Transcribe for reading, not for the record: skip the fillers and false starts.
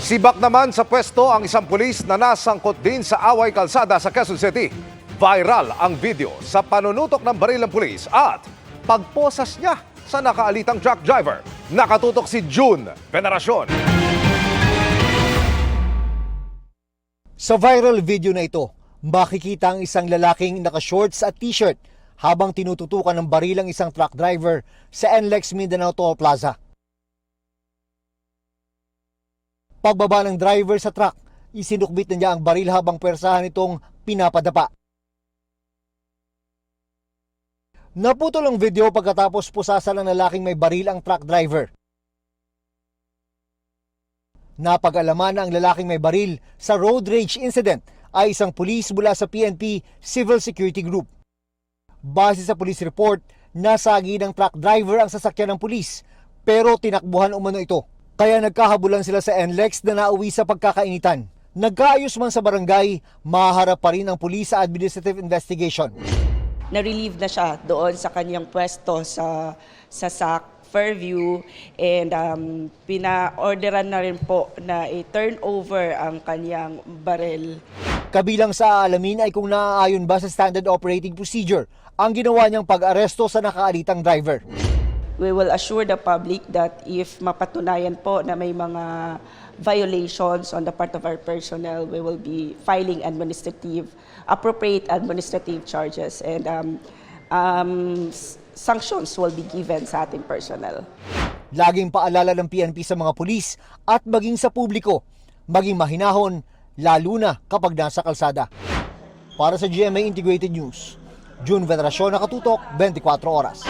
Sibak naman sa pwesto ang isang pulis na nasangkot din sa away kalsada sa Quezon City. Viral ang video sa panunutok ng baril ng pulis at pagposas niya sa nakaalitang truck driver. Nakatutok si June Veneracion. Sa viral video na ito, makikita ang isang lalaking naka-shorts at t-shirt habang tinututukan ng baril ang isang truck driver sa NLEX Mindanao Toll Plaza. Pagbaba ng driver sa truck, isinukbit na niya ang baril habang pwersahan itong pinapadapa. Naputol ang video pagkatapos pusasan ng lalaking may baril ang truck driver. Napag-alaman na ang lalaking may baril sa road rage incident ay isang pulis mula sa PNP Civil Security Group. Base sa police report, nasagi ng truck driver ang sasakyan ng pulis pero tinakbuhan umano ito. Kaya nagkahabulan sila sa NLEX na nauwi sa pagkakainitan. Nagkaayos man sa barangay, maharap pa rin ang pulis sa administrative investigation. Na-relieve na siya doon sa kanyang pwesto sa SAC Fairview and pina-orderan na rin po na i-turn over ang kanyang baril. Kabilang sa aalamin ay kung naaayon ba sa standard operating procedure ang ginawa niyang pag-aresto sa nakaalitang driver. We will assure the public that if mapatunayan po na may mga violations on the part of our personnel, we will be filing appropriate administrative charges and sanctions will be given sa ating personnel. Laging paalala ng PNP sa mga pulis at maging sa publiko, maging mahinahon, lalo na kapag nasa kalsada. Para sa GMA Integrated News, June Veneracion, nakatutok 24 oras.